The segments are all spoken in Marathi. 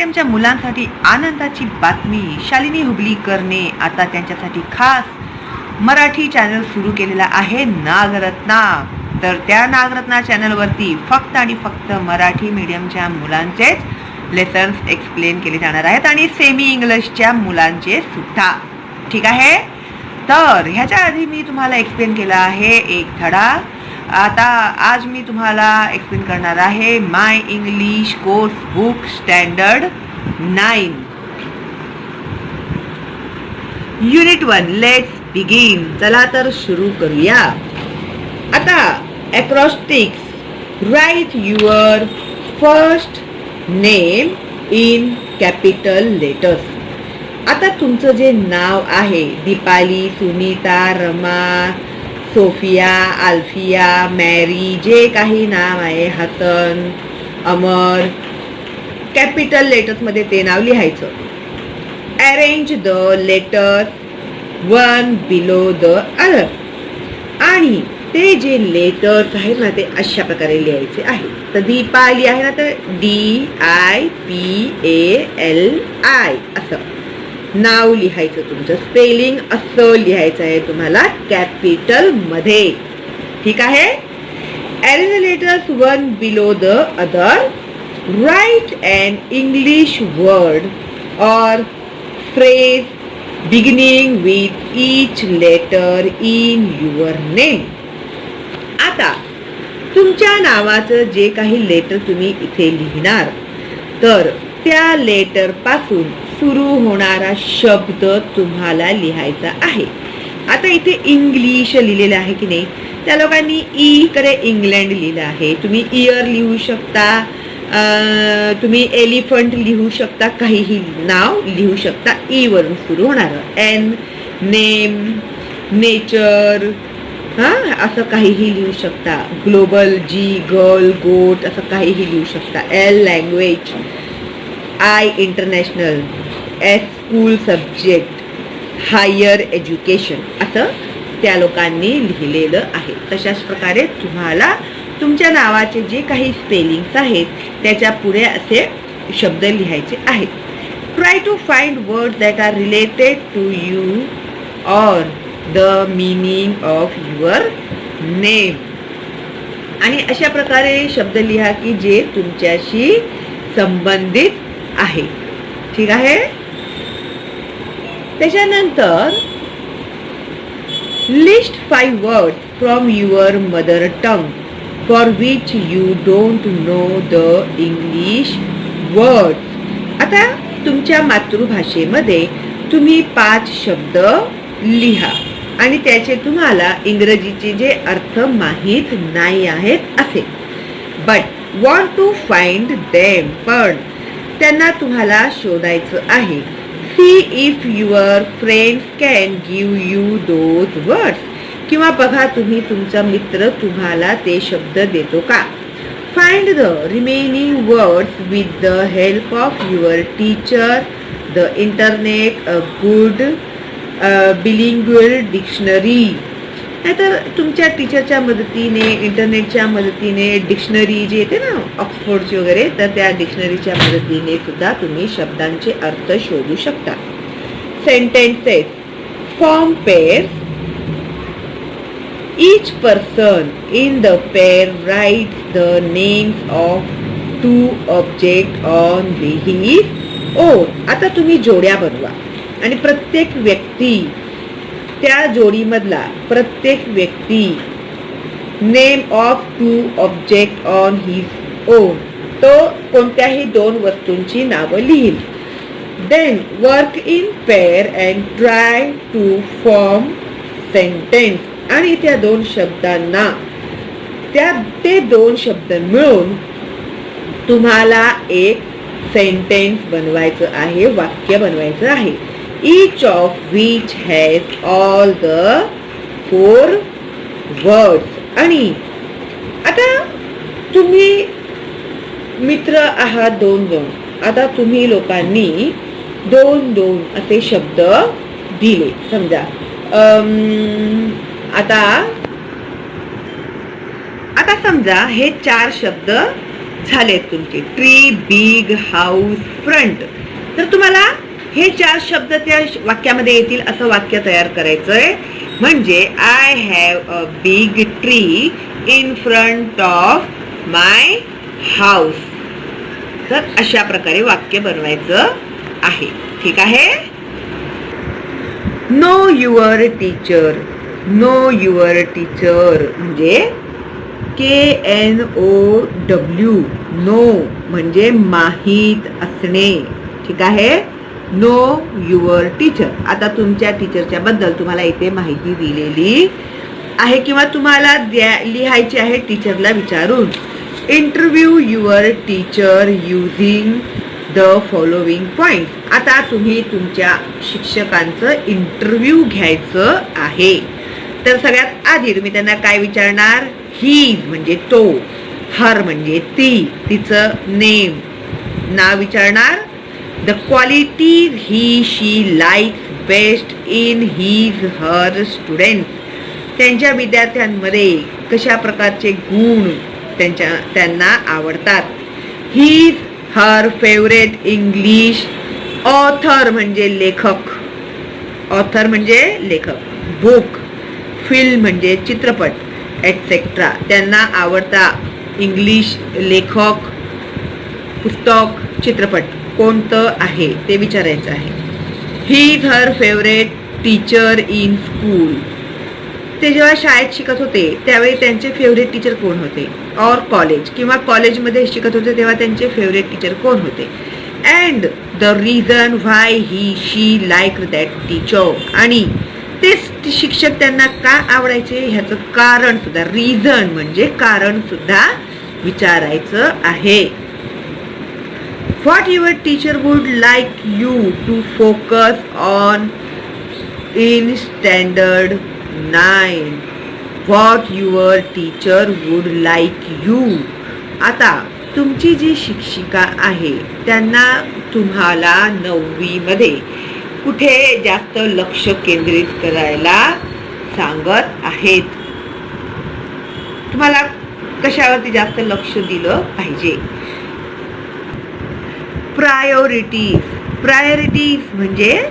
मीडियमच्या मुलांसाठी आनंदाची बातमी. शालिनी हुबलीकरने आता त्यांच्यासाठी खास मराठी चॅनल सुरू केलेला आहे, नागरत्ना. तर त्या नागरत्ना चॅनलवरती फक्त आणि फक्त मराठी मीडियमच्या मुलांचेच लेसन्स एक्सप्लेन केले जाणार आहेत आणि सेमी इंग्लिशच्या मुलांचे सुद्धा. ठीक आहे. तर ह्याच्या आधी मी तुम्हाला एक्सप्लेन केला आहे एक धडा. आता आज मी तुम्हाला एक्सप्लेन करणार आहे my English course book standard 9 unit 1. Let's begin. चला तर सुरू करूया. आता acrostics. Write your first name in capital letters. आता तुमचं जे नाव आहे, दीपाली, सुनीता, रमा, सोफिया, आल्फिया, मॅरी, जे काही नाव आहे, हसन, अमर, कॅपिटल लेटर्समध्ये ते नाव लिहायचं. Arrange the letters one below the other. आणि ते जे लेटर्स आहेत ना ते अशा प्रकारे लिहायचे आहे. तर दीपाली आहे ना, तर DIPALI असं नाव लिहायचं. तुमचं स्पेलिंग असं लिहायचं आहे तुम्हाला कॅपिटल मध्ये. ठीक आहे. Arrange the letters one below the other. Write an English word or phrase beginning with each letter in your name. आता तुमच्या नावाचं जे काही लेटर तुम्ही इथे लिहिणार, तर त्या लेटर पासून सुरू होणारा शब्द तुम्हाला लिहायचा आहे. आता इथे इंग्लिश लिहिलेलं आहे की नाही, त्या लोकांनी ई कडे इंग्लंड लिहिलं आहे. तुम्ही इयर लिहू शकता, तुम्ही एलिफंट लिहू शकता, काहीही नाव लिहू शकता ई वरून सुरू होणार. एन नेम, नेचर, असं काहीही लिहू शकता. ग्लोबल, जी गर्ल, गोट, असं काहीही लिहू शकता. L language, I international, S school subject, higher education, असं त्या लोकांनी लिहिलेलं आहे. तशाच प्रकारे तुम्हाला तुमच्या नावाचे जे काही स्पेलिंग्स आहेत त्याच्या पुढे असे शब्द लिहायचे आहेत. Try to find words that are related to you or the meaning of your name. आणि अशा प्रकारे शब्द लिहा की जे तुमच्याशी संबंधित आहे. ठीक आहे. त्याच्यानंतर list 5 words from your mother tongue for which you don't know the English words. आता तुमच्या मातृभाषेमध्ये तुम्ही 5 शब्द लिहा आणि त्याचे तुम्हाला इंग्रजीचे जे अर्थ माहीत नाही आहेत असे. But want to find them. पण त्यांना तुम्हाला शोधायचं आहे. See if your friends can give you those words. किंवा बघा तुम्ही तुमचा मित्र तुम्हाला ते शब्द देतो का. Find the remaining words with the help of your teacher, the internet, a good bilingual dictionary. नाहीतर तुमच्या टीचरच्या मदतीने, इंटरनेटच्या मदतीने, डिक्शनरी जी येते ना ऑक्सफोर्डची वगैरे, तर त्या डिक्शनरीच्या मदतीने सुद्धा तुम्ही शब्दांचे अर्थ शोधू शकता. Sentences. Form pairs. Each person in the pair writes the names of 2 objects on his own. आता तुम्ही जोड्या बनवा आणि प्रत्येक व्यक्ती, त्या जोडीमधला प्रत्येक व्यक्ती name of 2 object on his own, तो कोणत्याही 2 वस्तूंची नावं लिहिल. Then work in pair and try to form sentence. आणि त्या 2 शब्दांना ते 2 शब्द मिळून तुम्हाला एक सेंटेन्स बनवायचं आहे, वाक्य बनवायचं आहे. each of which has all the 4 words. आणि आता तुम्ही मित्र आहात 2-2. आता तुम्ही लोकांनी 2-2 असे शब्द दिले समजा. आता समजा हे 4 शब्द झाले तुमचे. Tree, big, house, front. तर तुम्हाला हे 4 शब्द त्या वाक्यामध्ये येतील असं वाक्य तयार करायचंय. म्हणजे I have a big tree in front of my house. तर अशा प्रकारे वाक्य बनवायचं आहे. ठीक आहे. Know your teacher. Know your teacher म्हणजे KNOW. नो म्हणजे माहीत असणे. ठीक आहे. Know your teacher. आता तुमच्या टीचरच्या बद्दल तुम्हाला इथे माहिती दिलेली आहे किंवा तुम्हाला लिहायची आहे टीचरला विचारून. Interview your teacher using the following point. आता तुम्ही तुमच्या शिक्षकांचं इंटरव्ह्यू घ्यायचं आहे. तर सगळ्यात आधी तुम्ही त्यांना काय विचारणार? ही म्हणजे तो, हर म्हणजे ती, तिचं नेम, नाव विचारणार. The qualities he she likes best in his her student. त्यांच्या विद्यार्थ्यांमध्ये कशा प्रकारचे गुण त्यांना आवडतात. His her favourite English author म्हणजे लेखक. ऑथर म्हणजे लेखक. बुक, फिल्म म्हणजे चित्रपट, एटसेट्रा. त्यांना आवडता इंग्लिश लेखक, पुस्तक, चित्रपट कोणतं आहे ते विचारायचं आहे. His her favourite teacher in school. ते जेव्हा शाळेत शिकत होते त्यावेळी त्यांचे फेवरेट टीचर कोण होते. और कॉलेज किंवा कॉलेजमध्ये शिकत होते तेव्हा त्यांचे फेवरेट टीचर कोण होते. And the reason why he she like that teacher. आणि ते शिक्षक त्यांना का आवडायचे ह्याचं कारण सुद्धा, रिझन म्हणजे कारण सुद्धा विचारायचं आहे. What your teacher would like you to focus on in standard 9. What your teacher would like you. आता तुमची जी शिक्षिका आहे त्यांना तुम्हाला 9वी मध्ये कुठे जास्त लक्ष केंद्रित करायला सांगत आहेत. तुम्हाला कशावरती जास्त लक्ष दिलं पाहिजे. प्रायोरिटीज. प्रायोरिटीज म्हणजे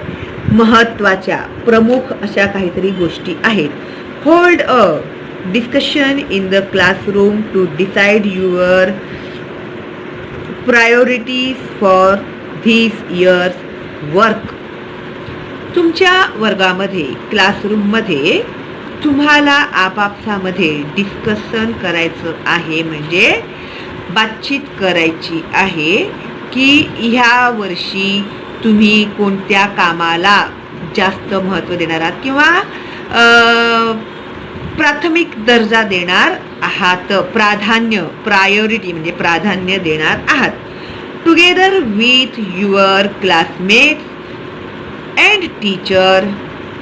महत्वाच्या, प्रमुख अशा काहीतरी गोष्टी आहेत. Hold a discussion in the classroom to decide your priorities for this year's work. तुमच्या वर्गामध्ये, क्लासरूममध्ये तुम्हाला आपापसामध्ये डिस्कशन करायचं आहे, म्हणजे बातचीत करायची आहे की ह्या वर्षी तुम्ही कोणत्या कामाला जास्त महत्त्व देणार आहात किंवा प्राथमिक दर्जा देणार आहात. प्राधान्य, प्रायोरिटी म्हणजे प्राधान्य देणार आहात. Together with your classmates and teacher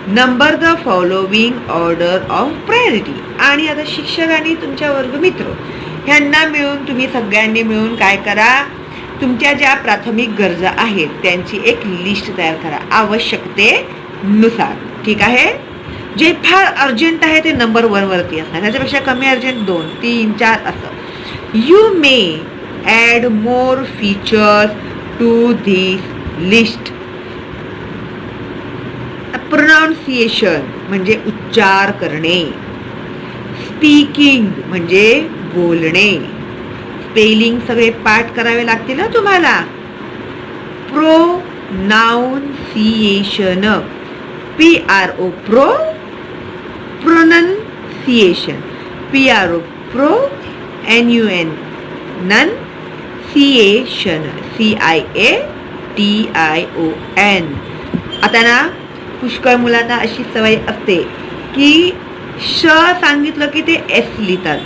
number the following order of priority. आणि आता शिक्षक आणि तुमच्या वर्गमित्र ह्यांना मिळून तुम्ही सगळ्यांनी मिळून काय करा, तुमच्या ज्या प्राथमिक गरजा आहेत त्यांची एक लिस्ट तयार करा आवश्यकतेनुसार. ठीक आहे. जे फार अर्जंट आहे ते नंबर 1 वरती असणार, त्याच्यापेक्षा कमी अर्जंट 2, 3, 4 असं. You may add more features to this list. Pronunciation म्हणजे उच्चार करणे. स्पीकिंग म्हणजे बोलणे. स्पेलिंग सगळे पाठ करावे लागतील ना तुम्हाला. Pronunciation, PRO pro, pronunciation PRO pro, NUN nun, ciation CIATION. आता ना पुष्कळ मुलांना अशी सवय असते की श सांगितलं की ते S लिहितात.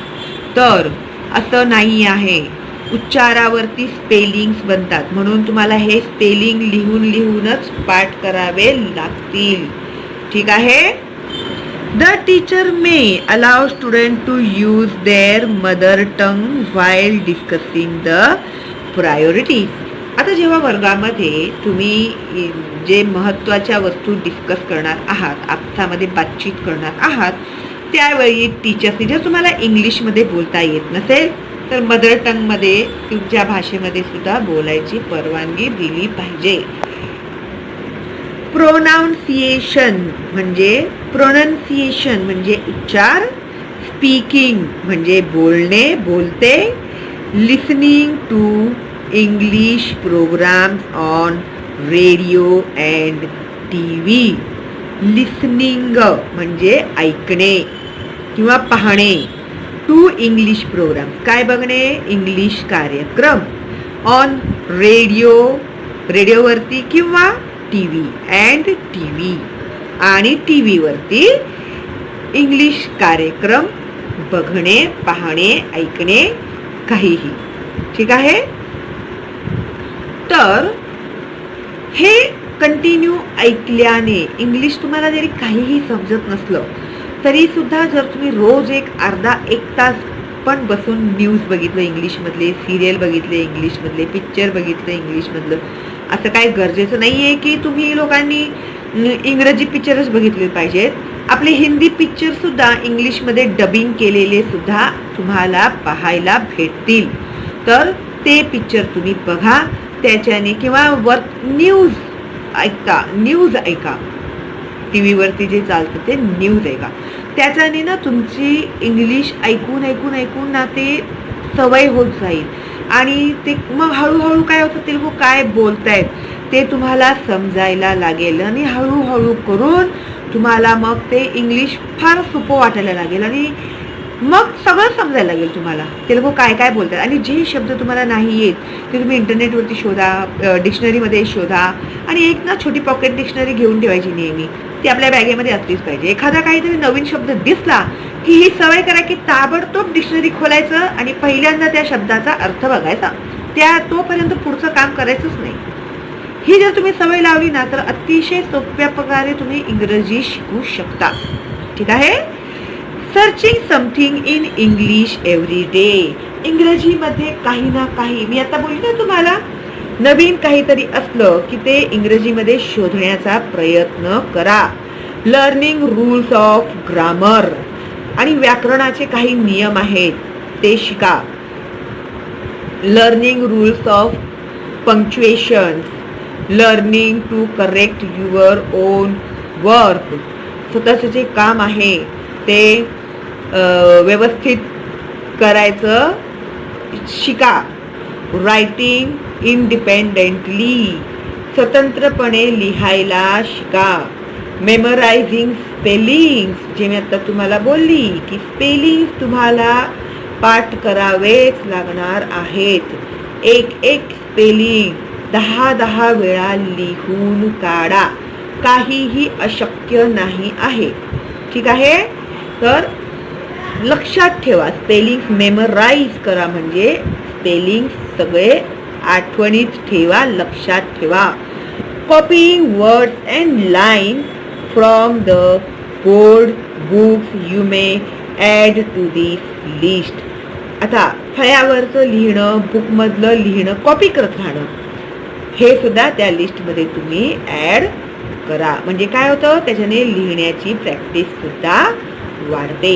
तर असं नाही आहे. उच्चारावरती स्पेलिंग्स बनतात, म्हणून तुम्हाला हे स्पेलिंग लिहून लिहूनच पाठ करावे लागतील. ठीक आहे. The teacher may allow student to use their mother tongue while discussing the priorities. आता जेव्हा वर्गामध्ये तुम्ही जे महत्त्वाच्या वस्तू डिस्कस करणार आहात, आपसामध्ये बातचीत करणार आहात, त्यावेळी टीचर्सनी जर तुम्हाला इंग्लिशमध्ये बोलता येत नसेल तर मदर टंग मध्ये तुमच्या भाषेमध्ये सुद्धा बोलायची परवानगी दिली पाहिजे. प्रोनाउन्सिएशन म्हणजे उच्चार, स्पीकिंग म्हणजे बोलणे, बोलते, listening to English programmes on radio and TV. Listening म्हणजे ऐकणे किंवा पाहणे, टू इंग्लिश प्रोग्राम काय बघणे, इंग्लिश कार्यक्रम, ऑन रेडिओवरती किंवा टीव्ही अँड टीव्ही आणि टीव्हीवरती इंग्लिश कार्यक्रम बघणे, पाहणे, ऐकणे, काहीही. ठीक आहे. तर हे कंटिन्यू ऐकल्याने इंग्लिश तुम्हाला जरी काहीही समजत नसलं तरी सुद्धा जर तुम्ही रोज अर्धा एक तास पण बसून न्यूज बघितलं इंग्लिशमधले, सिरियल बघितले इंग्लिशमधले, पिक्चर बघितले इंग्लिशमधलं, असं काही गरजेचं नाही आहे की तुम्ही लोकांनी इंग्रजी पिक्चरच बघितले पाहिजेत. आपले हिंदी पिक्चर सुद्धा इंग्लिशमध्ये डबिंग केलेले सुद्धा तुम्हाला पाहायला भेटतील. तर ते पिक्चर तुम्ही बघा त्याच्याने, किंवा न्यूज ऐका, टी व्हीवरती जे चालतं ते न्यूज ऐका. त्याच्याने ना तुमची इंग्लिश ऐकून ना ते सवय होत जाईल आणि ते मग हळूहळू काय होतं, ते लोक काय बोलतायत ते तुम्हाला समजायला लागेल आणि हळूहळू करून तुम्हाला मग ते इंग्लिश फार सोपं वाटायला लागेल आणि मग सगळं समजायला लागेल तुम्हाला ते लोक काय काय बोलतात. आणि जे शब्द तुम्हाला नाही येत ते तुम्ही इंटरनेटवरती शोधा, डिक्शनरीमध्ये शोधा. आणि एक ना छोटी पॉकेट डिक्शनरी घेऊन ठेवायची नेहमी, ती आपल्या बॅगेमध्ये असलीच पाहिजे. एखादा काहीतरी नवीन शब्द दिसला की ही सवय करा की ताबडतोब डिक्शनरी खोलायचं आणि पहिल्यांदा त्या शब्दाचा अर्थ बघायचा, तोपर्यंत पुढचं काम करायचंच नाही. ही जर तुम्ही सवय लावली ना तर अतिशय सोप्या प्रकारे तुम्ही इंग्रजी शिकू शकता. ठीक आहे. Searching something in English every day. इंग्रजीमध्ये काही ना काही, मी आता बोलली ना तुम्हाला, नवीन काहीतरी असलं की ते इंग्रजीमध्ये शोधण्याचा प्रयत्न करा. लर्निंग रूल्स ऑफ ग्रामर, आणि व्याकरणाचे काही नियम आहेत ते शिका. Learning rules of punctuation, learning to correct your own work, स्वतःचं जे काम आहे ते व्यवस्थित करायचं शिका. रायटिंग इंडिपेंडेंटली, स्वतंत्रपणे लिहायला शिका. मेमोरायझिंग स्पेलिंग्स, जे मी आता तुम्हाला बोलली की स्पेलिंग्स तुम्हाला पाठ करावेच लागणार आहेत. एक स्पेलिंग 10 वेळा लिहून काढा, काहीही अशक्य नाही आहे. ठीक आहे. तर लक्षात ठेवा, स्पेलिंग मेमोराईज करा म्हणजे स्पेलिंग सगळे आठवणीत ठेवा, लक्षात ठेवा. Copying words and line from the board books you may add to this list. आता फळ्यावरचं लिहिणं, बुकमधलं लिहिणं कॉपी करत राहणं, हे सुद्धा त्या लिस्टमध्ये तुम्ही ॲड करा. म्हणजे काय होतं, त्याच्याने लिहिण्याची प्रॅक्टिस सुद्धा वाढते.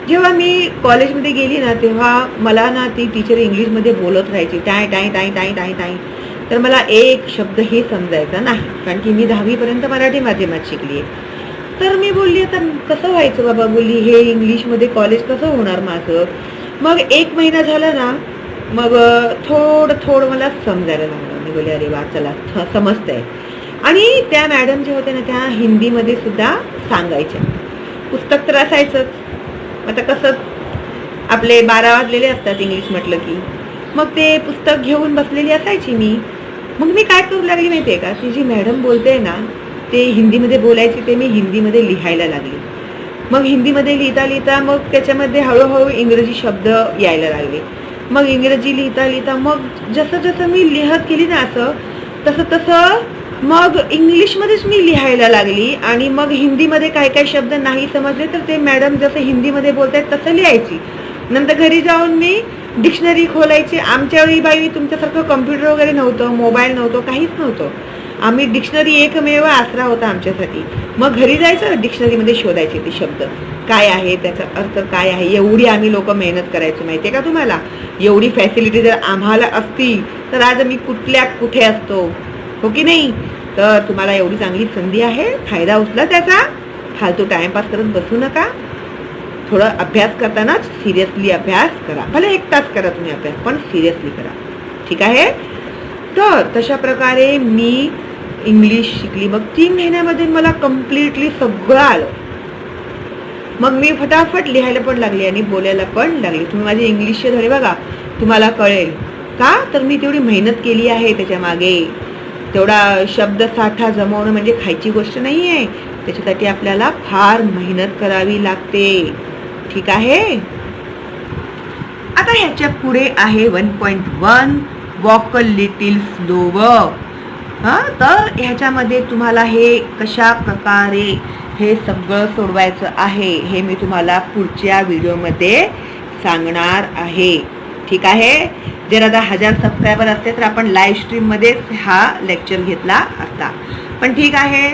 जेव्हा मी कॉलेजमध्ये गेली ना तेव्हा मला ना ती टीचर इंग्लिशमध्ये बोलत राहायची, tie tie tie tie tie tie, तर मला एक शब्द हे समजायचा नाही, कारण की मी 10वीपर्यंत मराठी माध्यमात शिकली आहे. तर मी बोलली आता कसं व्हायचं बाबा, बोलली हे इंग्लिशमध्ये कॉलेज कसं होणार माझं. मग 1 महिना झाला ना, मग थोडं मला समजायला लागलं. मी बोलले अरे वा, चला समजतंय. आणि त्या मॅडम जे होत्या ना त्या हिंदीमध्ये सुद्धा सांगायच्या. पुस्तक तर असायचंच, आता कसं आपले 12 वाजलेले असतात इंग्लिश म्हटलं की, मग ते पुस्तक घेऊन बसलेली असायची मी. मग मी काय करू लागली माहिती आहे का, ती जी मॅडम बोलते ना ते हिंदीमध्ये बोलायची, ते मी हिंदीमध्ये लिहायला लागली. मग हिंदीमध्ये लिहिता मग त्याच्यामध्ये हळूहळू इंग्रजी शब्द यायला लागले. मग इंग्रजी लिहिता मग जसं मी लिहत गेली ना असं तसं मग इंग्लिशमध्येच मी लिहायला लागली. आणि मग हिंदीमध्ये काय काय शब्द नाही समजले तर ते मॅडम जसं हिंदीमध्ये बोलतायत तसं लिहायची. नंतर घरी जाऊन मी डिक्शनरी खोलायची. आमच्या वेळी बाई तुमच्यासारखं कम्प्युटर वगैरे नव्हतं, मोबाईल नव्हतं, काहीच नव्हतं. आम्ही डिक्शनरी एकमेव आसरा होता आमच्यासाठी. मग घरी जायचं, डिक्शनरीमध्ये शोधायचे ते शब्द काय आहे, त्याचा अर्थ काय आहे. एवढी आम्ही लोक मेहनत करायचो माहितीये का तुम्हाला. एवढी फॅसिलिटी जर आम्हाला असती तर आज आम्ही कुठे असतो, हो की नाही. तर तुम्हाला एवढी चांगली संधी आहे, फायदा उचला त्याचा. फालतू टाइमपास करत बसू नका. थोडं अभ्यास करतानाच सिरियसली अभ्यास करा. भले 1 तास करा तुम्ही अभ्यास, पण सिरियसली करा. ठीक आहे. तर तशा प्रकारे मी इंग्लिश शिकली. मग 3 महिन्यामध्ये मला कम्प्लिटली सगळं आलं. मग मी फटाफट लिहायला पण लागली आणि बोलायला पण लागली. तुम्ही माझे इंग्लिशचे धडे बघा, तुम्हाला कळेल का. तर मी तेवढी मेहनत केली आहे त्याच्या मागे. तेवढा शब्दसाठा जमवणं म्हणजे खायची गोष्ट नाही आहे. त्याच्यासाठी आपल्याला फार मेहनत करावी लागते. ठीक आहे. आता ह्याच्या पुढे आहे 1.1 वॉक अ लिटिल स्लोवर. तर ह्याच्यामध्ये तुम्हाला हे कशा प्रकारे हे सगळं सोडवायचं आहे हे मी तुम्हाला पुढच्या व्हिडिओमध्ये सांगणार आहे. ठीक आहे. जर आता 1000 सबस्क्रायबर असते तर आपण लाईव्ह स्ट्रीम मध्येच हा लेक्चर घेतला असता. पण ठीक आहे,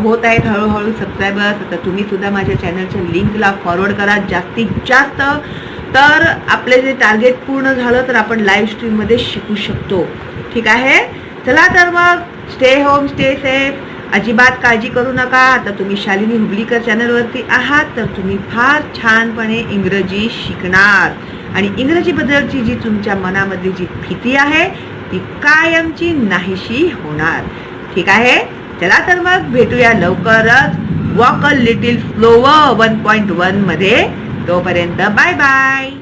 होत आहेत हळूहळू सबस्क्रायबर्स. आता तुम्ही सुद्धा माझ्या चॅनलच्या लिंकला फॉरवर्ड करा जास्तीत जास्त. तर आपले जे टार्गेट पूर्ण झालं तर आपण लाईव्ह स्ट्रीम मध्ये शिकू शकतो. ठीक आहे. चला तर मग स्टे होम, स्टे सेफ. अजिबात काळजी करू नका. आता तुम्ही शालिनी हुबलीकर चॅनलवरती आहात तर तुम्ही फार छानपणे इंग्रजी शिकणार आणि इंग्रजीबद्दलची जी तुमच्या मनामधली जी भीती आहे ती कायमची नाहीशी होणार. ठीक आहे. चला तर मग भेटूया लवकरच वॉक अ लिटिल स्लोवर 1.1 मध्ये. तोपर्यंत बाय बाय.